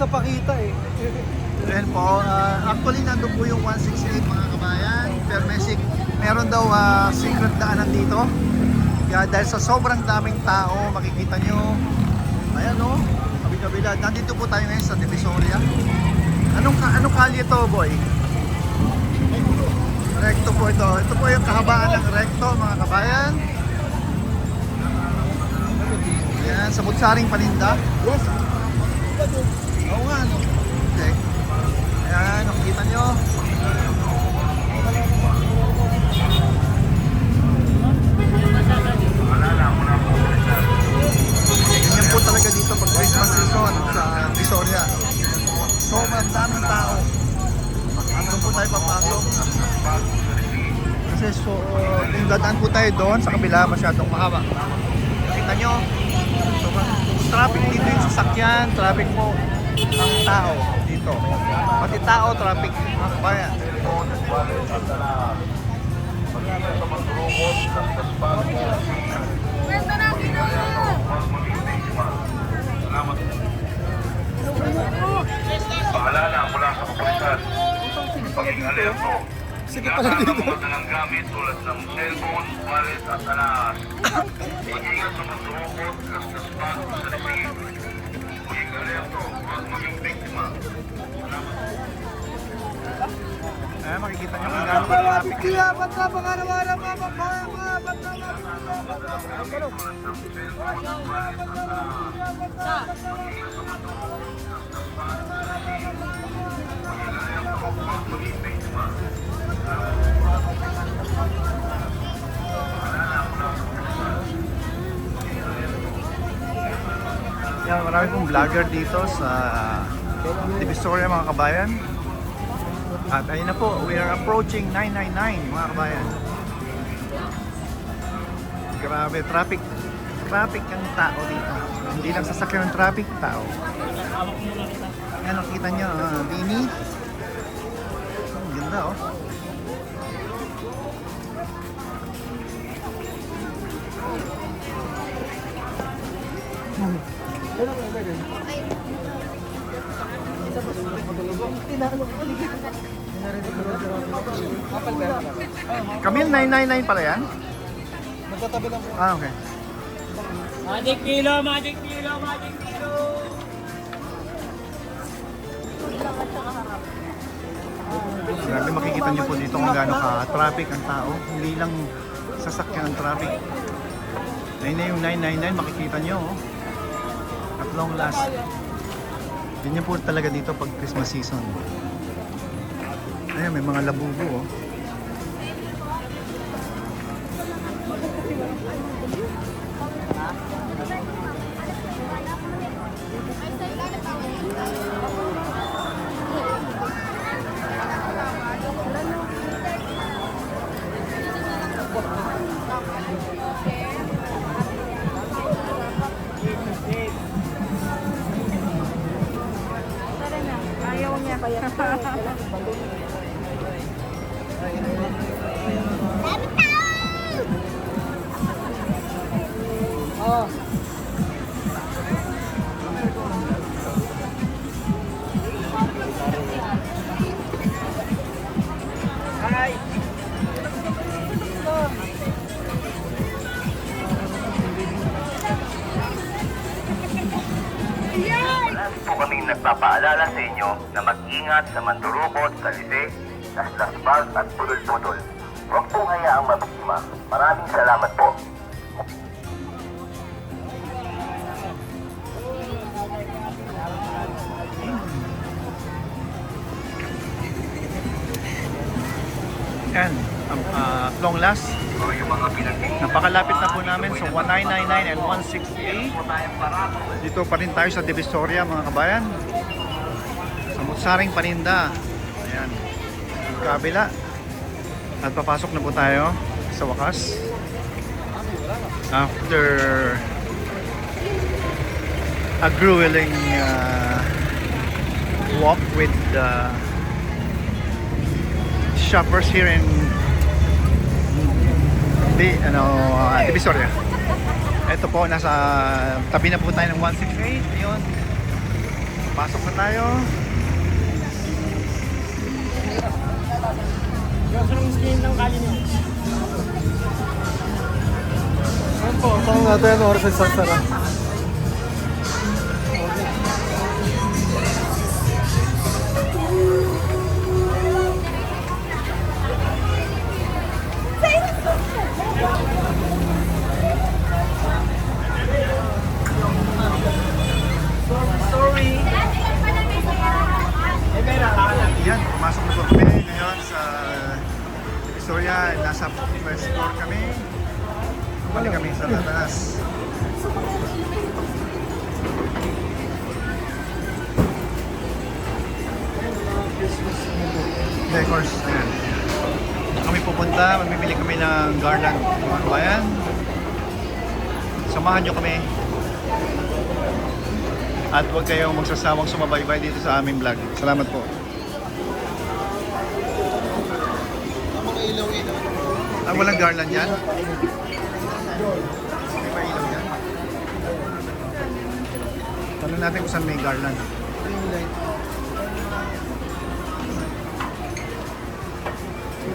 sa pakita eh. Ayan po, actually nandun po yung 168 mga kabayan. Pero meron daw secret daanan dito. Kaya dahil sa sobrang daming tao, makikita nyo, ayan o, kabila. Nandito po tayo ngayon sa Divisoria. Anong kalye to, boy? Recto po ito. Ito po yung kahabaan ng recto mga kabayan. Ayan, sa Butsaring Paninda. Yes. Oo nga, no? Okay. Ayan, nakikita nyo. Ganyan po talaga dito pag Christmas season sa Visoria. Sobrang daming tao. Doon po tayo papasok. Kasi yung dadaan po tayo doon sa kabila masyadong mahaba. Nakita nyo, sobrang traffic dito yung sasakyan, traffic po ang tao dito. Pati tao, traffic. Bayan. Paalala mula sa kapulisan. Pagiging alerto. Sige pala dito. Ng gamit tulad ng cellphone, wallet at alas. Mag-ingat sa magdurukot, lastas bag sa receipt. Pagiging alerto, huwag maging biktima. Ayan, makikita nyo kung gaano traffic. Ba't ka baka naman ang mga Yan, marami pong vlogger dito sa Divisoria mga kabayan. At ayun na po, we are approaching 999 mga kabayan. Grabe, traffic ang tao dito. Hindi lang sasakyan ng traffic, tao. Yan, nakita nyo, Bini. Ang ganda oh. Camille, 999 pala yan? Magtatabi lang po. Ah, okay. Magic kilo, magic kilo, magic kilo. Grabe, makikita niyo po dito kung gaano ka-traffic ang tao. Hindi lang sasakyan ang traffic. Ayun na yung 999, makikita niyo. Oh. At long last. Ganyan po talaga dito pag Christmas season. Ayan, may mga labubo. Oh. Ayaw niya kaya. Oh. Hi. Lagi po kaming nagpapaalala sa inyo na mag-ingat sa mandurukot, salite, laslasbag at pudol-pudol. Huwag pong hayaang mabiktima. Maraming salamat po. Yan, at long last. So, yung mga pinagtitinda, Napakalapit na po namin sa 1999 and 168. Dito pa rin tayo sa Divisoria mga kabayan. Sa Mutsaring Paninda. Ayan. Yung kabila. At papasok na po tayo sa wakas. After a grueling walk with shoppers here in Divisoria. Ito po, nasa tabi na po tayo ng 168. Yun. Pasok na tayo. Gusto nung skin ng kali niyo. Ano po? Tanong natin ano oras ay sasara. Yan, pumasok na po kami ngayon sa Victoria. Nasa first floor kami. Balik kami sa Latanas. Decors, ayan. Kami pupunta, mamimili kami ng garland, mga kabayan. Samahan nyo kami. At huwag kayong magsasawang sumabaybay dito sa aming vlog. Salamat po. Ah, walang garland yan? May pa ilaw yan? Tanong natin kung saan may garland.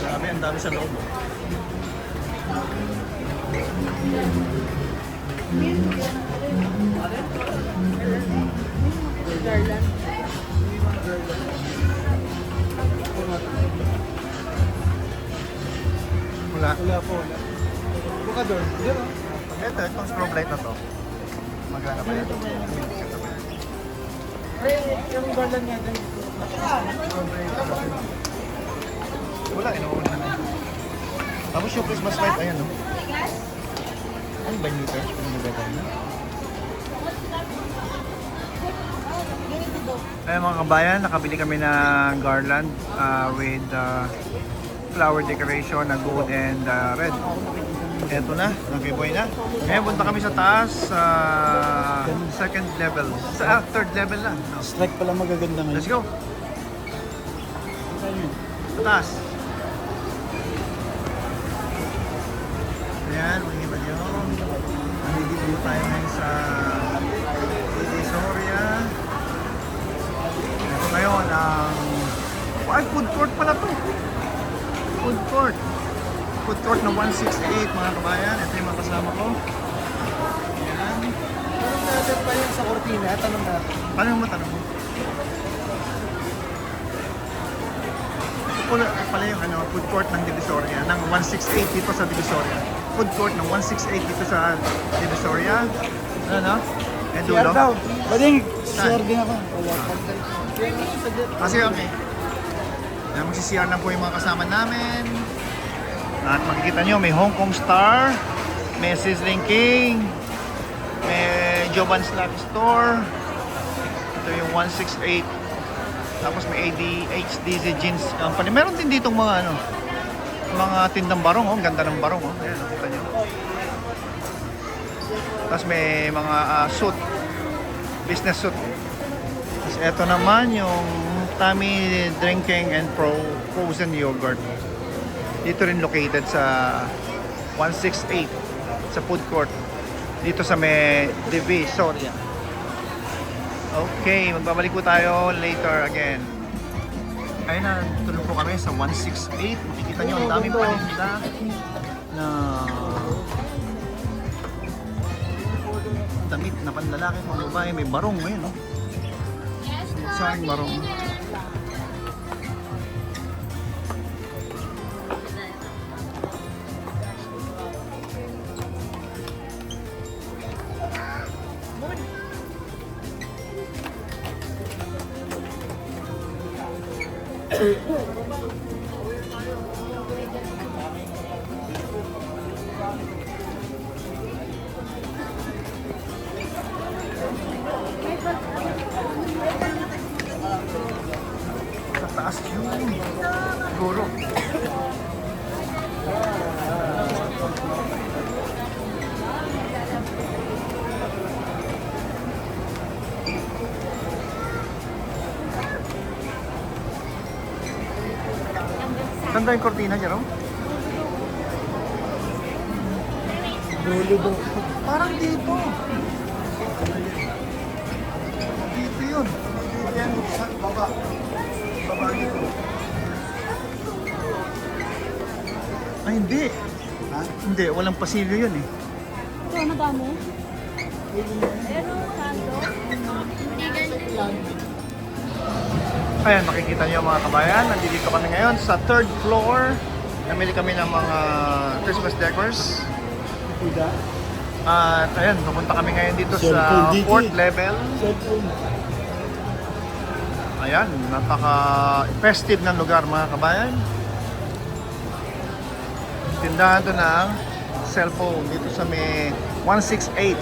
Grabe, ang dami sa loob. Wala. Wala po. Bukador. Diyan o. Itong strobe light na to. Magana pa yan. Yung garland niya dyan. Wala, inuuna na. Tapos yung Christmas light, ayan no. Ano ba yung meter? Ano yung better na? Ayun mga kabayan, nakabili kami ng garland with flower decoration na gold and red. Eto na, nakiboy na. Ngayon punta kami sa taas, second level. Third level na. No? Strike pala magaganda ngayon. Let's go! Sa taas. Ayan, mag-iba nyo. Nandito tayo ngayon sa Divisoria. Ito ngayon ang... Ay, food court pala to! Food court! Food court na 168 mga kabayan. Ito yung mga kasama ko. Ayan. Tanong natin pa yung sa kortina. Tanong natin. Tanong mo, tanong mo. Ito pala yung food court ng Divisoria. Ng 168 dito sa Divisoria. Food court ng 168 dito sa Divisoria. Ano no? Eh, dulo. CR daw. Bading, Saan? CR din ako. Wala. Kasi okay. Yan, magsi-CR na po yung mga kasama namin. At makikita nyo, may Hong Kong Star, may Sizzling King, may Joban's Lucky Store. Ito yung 168. Tapos may HDZ Jeans Company. Meron din ditong mga mga tindang barong. Oh. Ganda ng barong. Oh. Ayan, nakita nyo. Tapos may mga suit. Business suit. Tapos ito naman yung Tummy Drinking and Frozen Yogurt. Dito rin located sa 168 sa food court. Dito sa may Divisoria. Okay, magbabalik po tayo later again. Ayun na, tuloy po kami sa 168. Makikita nyo, ang daming paninda na damit na panlalaki, pang babae. May barong ngayon, no? Saring barong. Sa taas yun. Siguro. Ganda yung kortina niya, no? Dulo daw. Parang dito. Dito yun. Ay, hindi. Ha? Hindi, walang pasilyo yun eh. Ito, madami. Pero, sando? Hindi ganyan. Ayan, makikita niyo mga kabayan. Nandito kami ngayon sa 3rd floor. Namili kami ng mga Christmas decors. Kuda. At ayan, pupunta kami ngayon dito sa Cellphone dito 4th eh. level. Cellphone. Ayan, napaka-festive ng lugar mga kabayan. Tindahan to ng cellphone dito sa may 168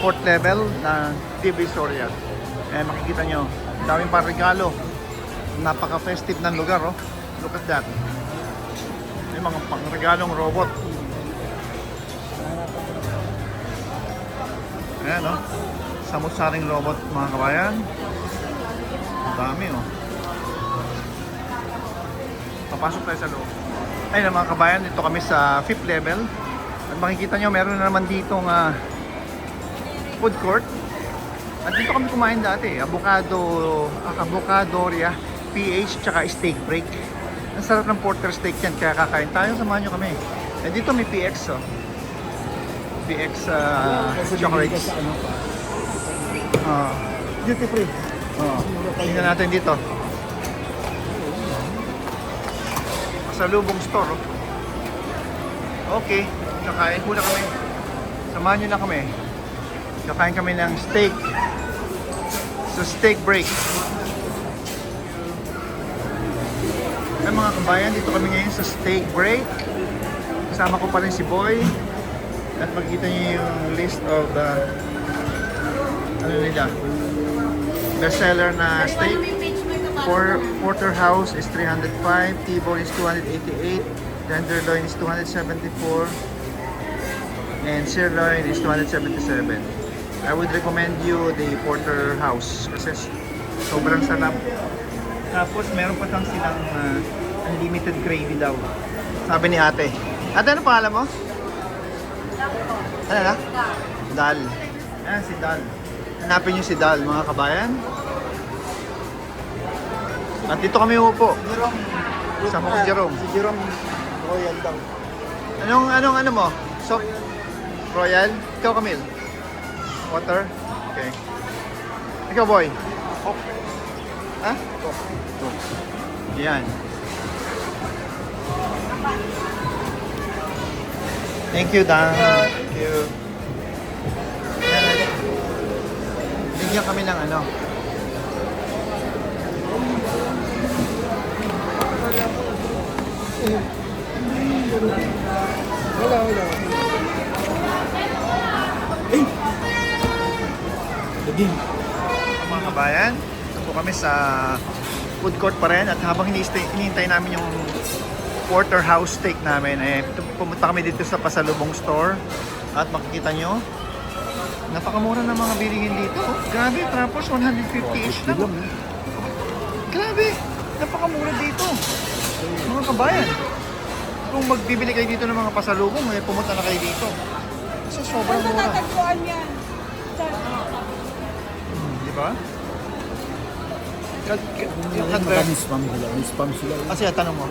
4th level ng Divisoria. Ayan, makikita nyo, daming pa regalo. Napaka-festive ng lugar, oh. Look at that. May mga pang-regalong robot. Ayan, oh. Samut-saring robot mga kabayan. Dami, oh. Papasok tayo sa loob. Ayun mga kabayan, dito kami sa 5th level. At makikita nyo, meron na naman ditong food court. At dito kami kumain dati, Avocadoria, PH, tsaka steak break. Ang sarap ng porter steak yan, kaya kakain tayo, samahan nyo kami. Eh dito may PX, oh. PX chocolates. Sa ano pa? Duty free. Tingnan natin dito. Pasalubong store, oh. Okay, kakain muna kami. Samahan nyo na kami. Kakain kami ng steak. So steak break. Ay mga kabayan, dito kami ngayon sa steak break. Kasama ko pa rin si Boy. At makikita niyo yung list of ano nila, bestseller na steak. Porterhouse is 305, T-bone is 288, tenderloin is 274, and sirloin is 277. I would recommend you the Porterhouse kasi sobrang sarap. Tapos meron pa lang silang unlimited gravy daw. Sabi ni ate. Ate, ano pangalan mo? Ano na? Dal. Ayan si Dal. Hanapin niyo si Dal mga kabayan. At dito kami upo. Sama ko si Jerome. Si Jerome Royal daw. Ano mo? Soft? Royal? Ikaw, Camille? Water? Okay. Ikaw, Boy? Ha? Yan. Thank you, Dan. Thank you. Yan. Bigyan kami ng ano. Wala. Laging. Mga kabayan, ito po kami sa food court pa rin. At habang hinihintay namin yung Porterhouse steak namin, pumunta kami dito sa Pasalubong store. At makikita nyo, napakamura ng mga bilihin dito. Oh, grabe, tapos 150 each lang. Grabe, napakamura dito. Mga kabayan, kung magbibili kayo dito ng mga pasalubong, pumunta na kayo dito. Kasi sobrang Saan mura. natatagpuan yan? Di ba? Yung Yung spam sila. May spam sila. kasi tanong mo.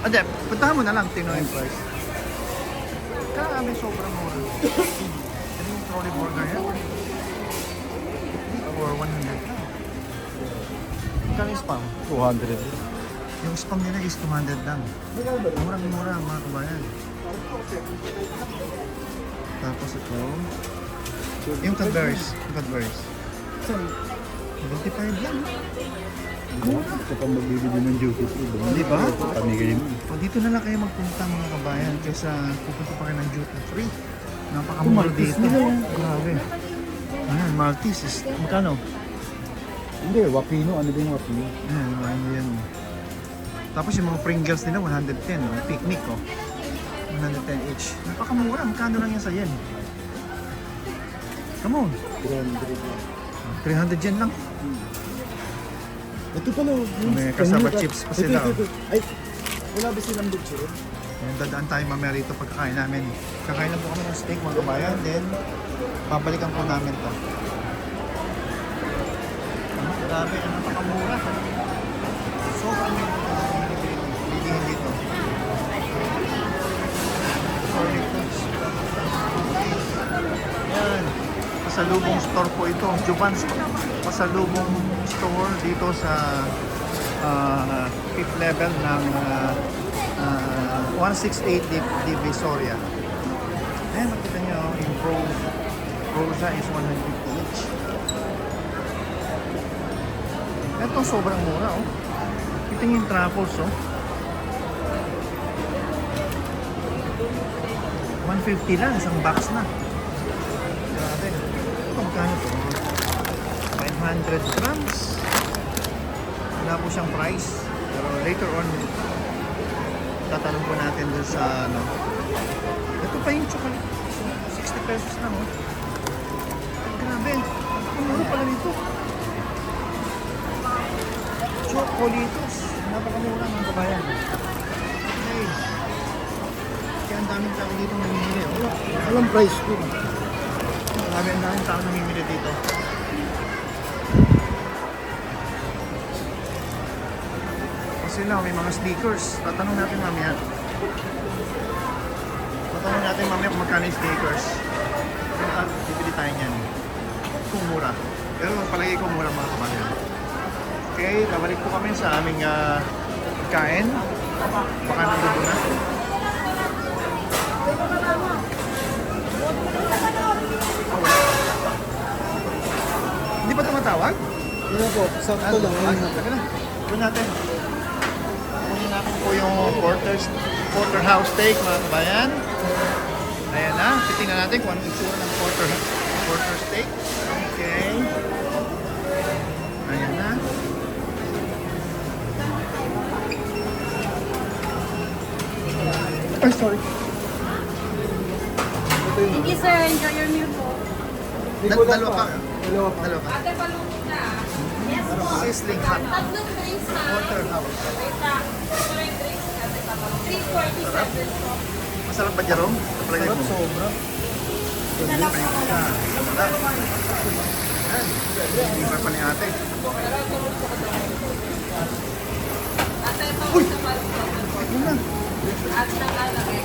Hindi, puntahan mo na lang, tingnan yung price. Grabe, sobrang mura. Ano yung trolley burger yan? Or 100 lang. Magkano yung spam? 200. Yung spam nila is 200 lang. Murang-mura mga kabayan. Tapos ito, yung Cadbury's. 25 lang. Ito pa magbibili ng duty free. Di ba? Pamigay mo. O dito na lang kayo magpunta mga kabayan kaysa pupunta pa kayo ng duty free. Napakamura Maltese dito. nila yan. Grabe. Ayan, Maltese is, magkano? Hindi, Wapino. Ano din Wapino? Ayan, ano yan. Tapos yung mga Pringles nila, 110. Picnic, oh. 110 each. Napakamura. Magkano lang yan sa yen? Come on. 300. 300 yen lang. Ito pala. May kasama chips pa sila. Ito. Ay, wala ba silang butcher? Ayan, dadaan tayo mamaya rito pagkakain namin. Kakain lang po kami ng steak mga kabayan. Then, babalikan po namin to. Grabe, ang napakamura. Sobrang bilihin dito. pasalubong store po ito. Juban's pasalubong store dito sa 5th level ng 168 Divisoria. Ayan, makita nyo, yung Rosa is 150 each. Ito sobrang mura, oh. Kita nyo yung truffles, oh. 150 lang, isang box na. Grabe. Ito, magkano to? 500 grams. Wala po siyang price. Pero later on, tatanong po natin dun sa ano. Ito pa yung chocolate. 60 pesos lang, oh. Grabe. Ang mura pala nito. Chocolitos. Napakamura mga kabayan. Okay. Kaya ang daming tao dito namimili. Oh. Walang price ko. Grabe, ang daming tao namimili dito. Kasi lang, may mga sneakers. Tatanong natin mamaya. Tatanong natin mamaya kung magkano yung sneakers. Bibili tayo niyan. Kung mura. Pero palagi ko mura mga kabayan. Okay, babalik po kami sa aming kain. Baka nandun na. Hindi ba tumatawag? Yun po, sakto lang. Taga na. Doon natin. Kunin natin po yung porterhouse steak mga kabayan. Ayan na. Titingnan natin kung anong itsura ng porter steak. Okay. Ayan na. Ay, sorry. Thank you, sir. Enjoy your meal po. Dalawa pa. Dalawa pa. Dalawa pa. Ate, paluto na. Yes, po. Sizzling hot. Tatlong drinks na. Porterhouse. Wait na. Ito na yung drinks natin. 347 po. Masarap ba, Jerome? Palagay mo. Sobra. Dalak po na lang. Ayan. Liver pa ni ate. Ate, ito Uy! sa paluto. Yun na. At nakalagay.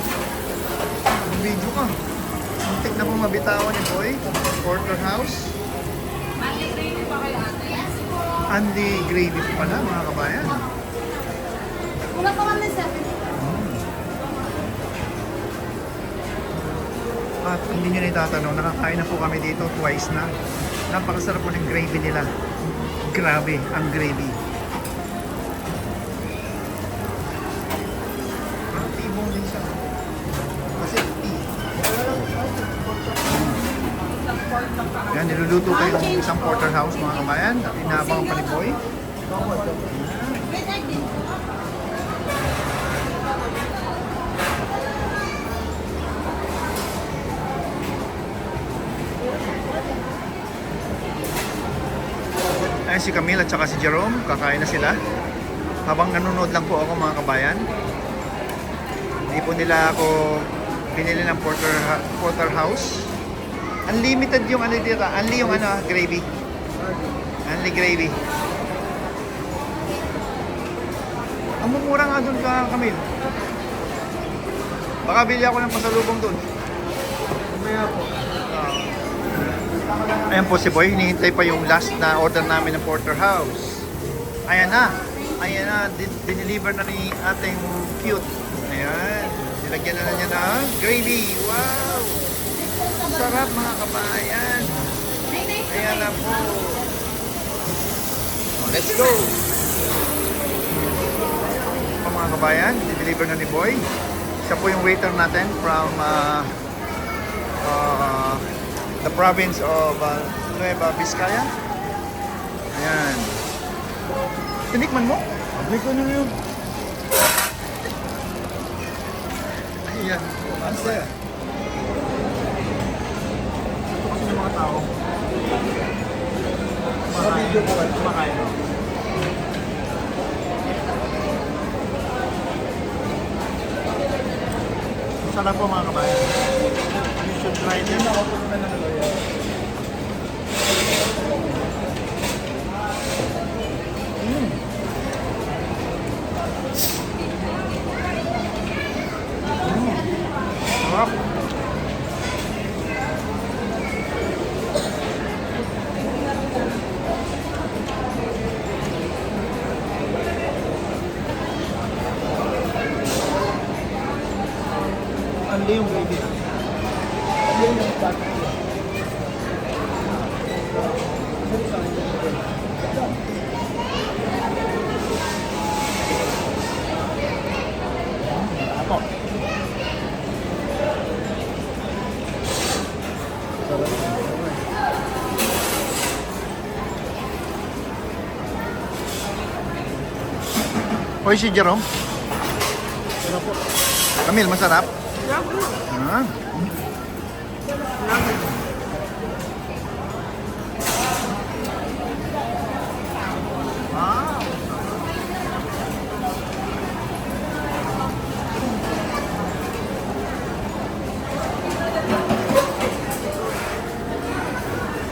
Video ka. Muntik na pong mabitawan ni Boy. Porterhouse. Mali gravy pa kayo, ate? Yes po. Andy gravy pala mga kabayan. Wala pa kami 7. At hindi nyo na itatanong, nakakain na po kami dito twice na. Napakasarap po ng gravy nila. Grabe ang gravy. Ang tibong din siya. Kasi tea. Yan, niluluto kayo ng isang porterhouse mga kabayan. Inaabang pa ni Boy. Wait, I did. Ayan si Camille at saka si Jerome, kakain na sila. Habang nanonood lang po ako mga kabayan. Hindi po nila ako pinili ng porterhouse. Unlimited yung ano dito, unli yung ano, gravy. Unli gravy. Ang mumura nga dun ka, Camille. Baka bili ako ng pasalubong dun. Mamaya po. Ayan po si Boy, hinihintay pa yung last na order namin ng porterhouse. Ayan na. Ayan na, dineliver na ni ating cute. Ayan, nilagyan na niya ng gravy. Wow! Sarap mga kabayan. Ayan na po. Oh, let's go! Ito mga kabayan, dineliver na ni Boy. Siya po yung waiter natin from the province of Nueva Vizcaya. Ayan. Tinikman mo? Hindi ko na yun. Ayan. Masaya. Ito kasi ng mga tao. Sa video ko kayo kumakain. Sarap po mga kabayan. You should try this. Sarap. Hoy, si Jerome. Camille, masarap? Ah. Wow.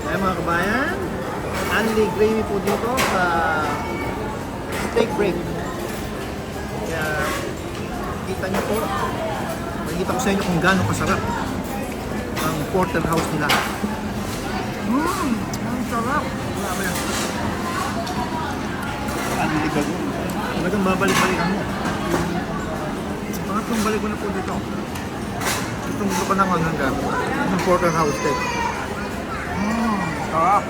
Ayan mga kabayan, only gravy po dito sa steak break. Kaya kita niyo po, makikita ko sa inyo kung gaano kasarap ang porterhouse nila. Ang sarap! Grabe. Ano ligaw mo? Talagang babalik-balikan mo. Pangatlong balik ko na po dito. Itong kapanangan hanggang itong porterhouse steak. Sarap!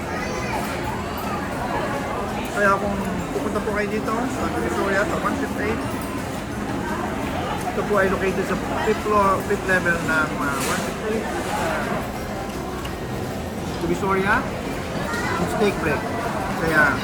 Kaya kung pupunta po kayo dito sa Victoria, sa 158, ito po ay located sa 5th floor, 5th level ng 158 sa Victoria, steak break. Kaya